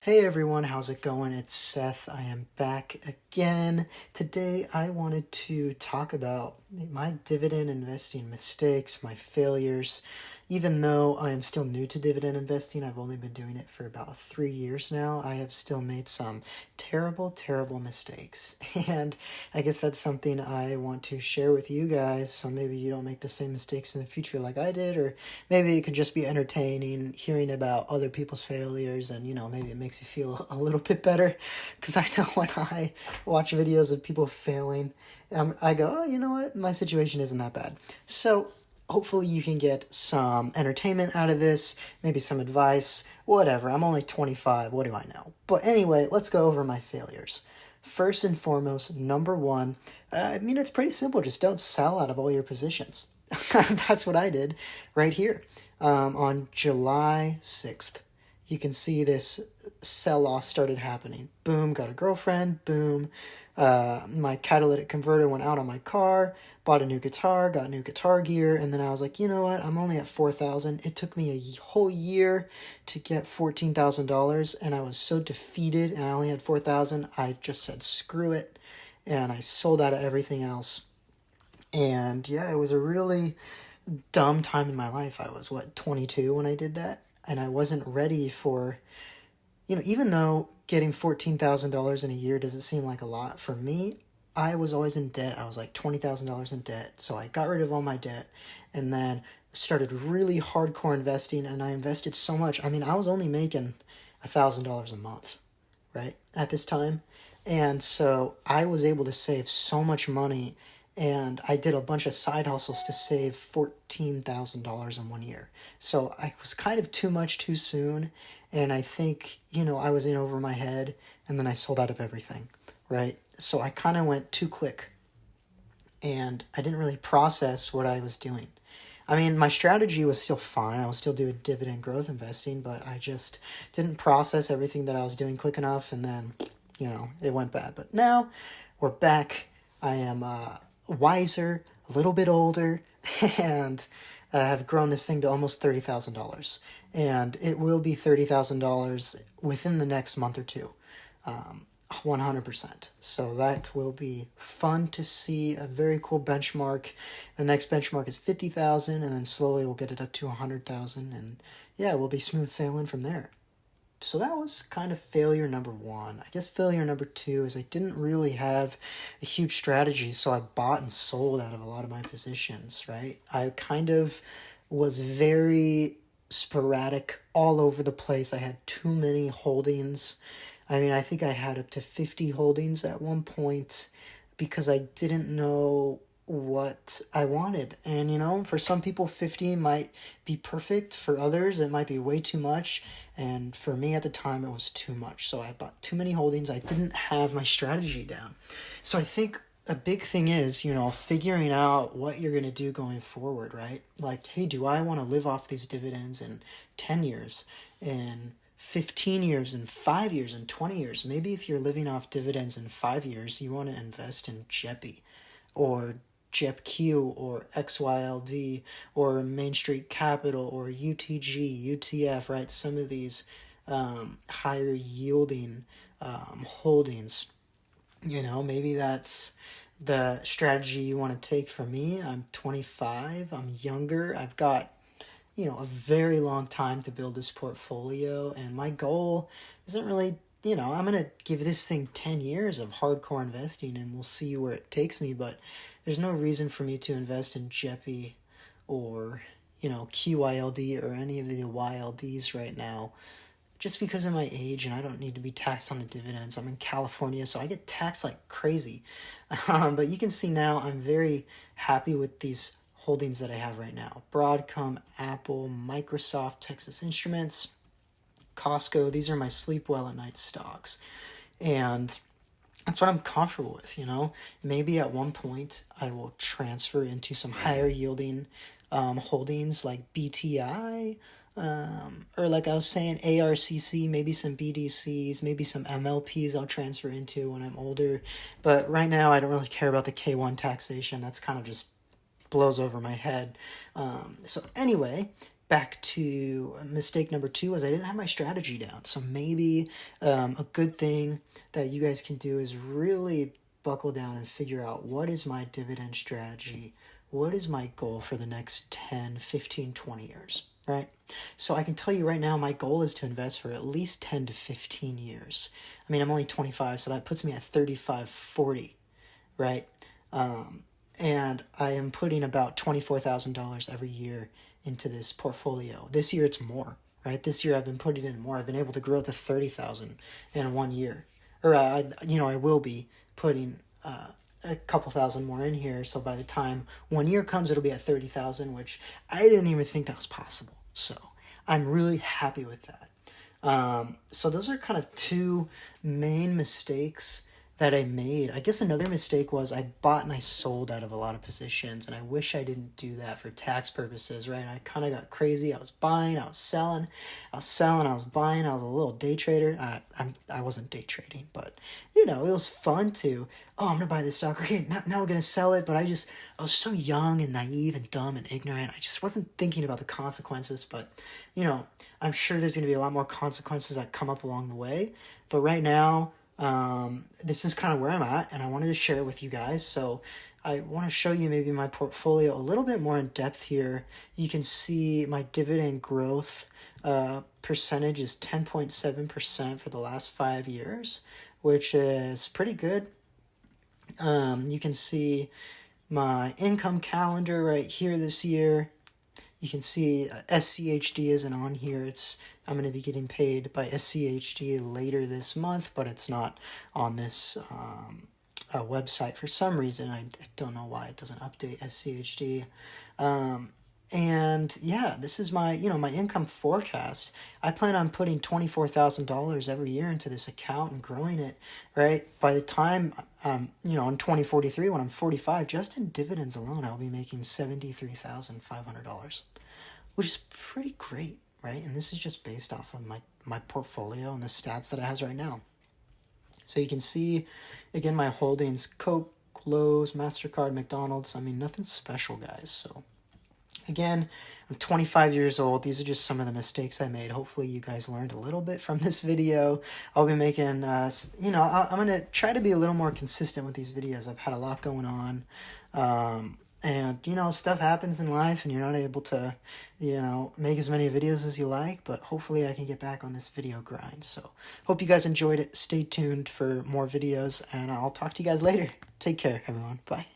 Hey everyone, how's it going? It's Seth. I am back again. Today I wanted to talk about my dividend investing mistakes, my failures. Even though I am still new to dividend investing, I've only been doing it for about 3 years now. I have still made some terrible mistakes. And I guess that's something I want to share with you guys. So maybe you don't make the same mistakes in the future like I did, or maybe it can just be entertaining hearing about other people's failures, and maybe it makes you feel a little bit better. Because I know when I watch videos of people failing, I go, oh, you know what, my situation isn't that bad. So hopefully you can get some entertainment out of this, maybe some advice, whatever. I'm only 25, what do I know? But anyway, let's go over my failures. First and foremost, number one, it's pretty simple. Just don't sell out of all your positions. That's what I did right here. On July 6th, you can see this sell-off started happening. Boom, got a girlfriend. Boom, my catalytic converter went out on my car. Bought a new guitar, got new guitar gear, and then I was like, you know what? I'm only at $4,000. It took me a whole year to get $14,000, and I was so defeated, and I only had $4,000. I just said, screw it, and I sold out of everything else. And yeah, it was a really dumb time in my life. I was, 22 when I did that? And I wasn't ready for, even though getting $14,000 in a year doesn't seem like a lot, for me, I was always in debt. I was like $20,000 in debt. So I got rid of all my debt and then started really hardcore investing. And I invested so much. I was only making $1,000 a month, right, at this time. And so I was able to save so much money, and I did a bunch of side hustles to save $14,000 in 1 year. So I was kind of too much too soon, and I think, I was in over my head, and then I sold out of everything, right? So I kind of went too quick, and I didn't really process what I was doing. My strategy was still fine. I was still doing dividend growth investing, but I just didn't process everything that I was doing quick enough, and then, it went bad. But now we're back. I am wiser, a little bit older, and have grown this thing to almost $30,000. And it will be $30,000 within the next month or two. 100%. So that will be fun to see, a very cool benchmark. The next benchmark is 50,000, and then slowly we'll get it up to 100,000, and yeah, we'll be smooth sailing from there. So that was kind of failure number one. I guess failure number two is I didn't really have a huge strategy, so I bought and sold out of a lot of my positions, right? I kind of was very sporadic, all over the place. I had too many holdings. I think I had up to 50 holdings at one point because I didn't know what I wanted. And, for some people, 50 might be perfect. For others, it might be way too much. And for me at the time, it was too much. So I bought too many holdings. I didn't have my strategy down. So I think a big thing is, figuring out what you're going to do going forward, right? Like, hey, do I want to live off these dividends in 10 years, in 15 years, in 5 years, in 20 years? Maybe if you're living off dividends in 5 years, you want to invest in JEPI or JEPQ or XYLD or Main Street Capital or UTG, UTF, right? Some of these higher yielding holdings. Maybe that's the strategy you want to take. For me, I'm 25, I'm younger, I've got a very long time to build this portfolio, and my goal isn't really, I'm going to give this thing 10 years of hardcore investing, and we'll see where it takes me, but there's no reason for me to invest in JEPI or, QYLD or any of the YLDs right now, just because of my age, and I don't need to be taxed on the dividends. I'm in California, so I get taxed like crazy. But you can see now I'm very happy with these holdings that I have right now. Broadcom, Apple, Microsoft, Texas Instruments, Costco. These are my sleep well at night stocks. And that's what I'm comfortable with, Maybe at one point I will transfer into some higher yielding holdings like BTI, or like I was saying, ARCC, maybe some BDCs, maybe some MLPs I'll transfer into when I'm older. But right now I don't really care about the K1 taxation. That's kind of just blows over my head. So anyway, back to mistake number 2 was I didn't have my strategy down. So maybe a good thing that you guys can do is really buckle down and figure out, what is my dividend strategy? What is my goal for the next 10, 15, 20 years, right? So I can tell you right now, my goal is to invest for at least 10 to 15 years. I mean, I'm only 25, so that puts me at 35, 40, right? And I am putting about $24,000 every year into this portfolio. This year it's more, right? This year I've been putting in more. I've been able to grow to 30,000 in 1 year. Or, I will be putting a couple thousand more in here. So by the time 1 year comes, it'll be at 30,000, which I didn't even think that was possible. So I'm really happy with that. So those are kind of 2 main mistakes that I made. I guess another mistake was I bought and I sold out of a lot of positions, and I wish I didn't do that for tax purposes, right? I kind of got crazy. I was buying, I was selling, I was buying. I was a little day trader. I wasn't day trading, but it was fun to, I'm gonna buy this stock. Okay, now we're gonna sell it. But I was so young and naive and dumb and ignorant. I just wasn't thinking about the consequences. But I'm sure there's gonna be a lot more consequences that come up along the way. But right now, this is kind of where I'm at, and I wanted to share it with you guys. So I want to show you maybe my portfolio a little bit more in depth here. You can see my dividend growth percentage is 10.7% for the last 5 years, which is pretty good. You can see my income calendar right here this year. You can see SCHD isn't on here. I'm going to be getting paid by SCHD later this month, but it's not on this website for some reason. I don't know why it doesn't update SCHD. And yeah, this is my, my income forecast. I plan on putting $24,000 every year into this account and growing it, right? By the time, in 2043, when I'm 45, just in dividends alone, I'll be making $73,500, which is pretty great, right? And this is just based off of my portfolio and the stats that it has right now. So you can see, again, my holdings: Coke, Lowe's, MasterCard, McDonald's. I mean, nothing special, guys. So again, I'm 25 years old. These are just some of the mistakes I made. Hopefully you guys learned a little bit from this video. I'll be making, I'm going to try to be a little more consistent with these videos. I've had a lot going on. And, stuff happens in life and you're not able to, make as many videos as you like, but hopefully I can get back on this video grind. So hope you guys enjoyed it. Stay tuned for more videos, and I'll talk to you guys later. Take care, everyone. Bye.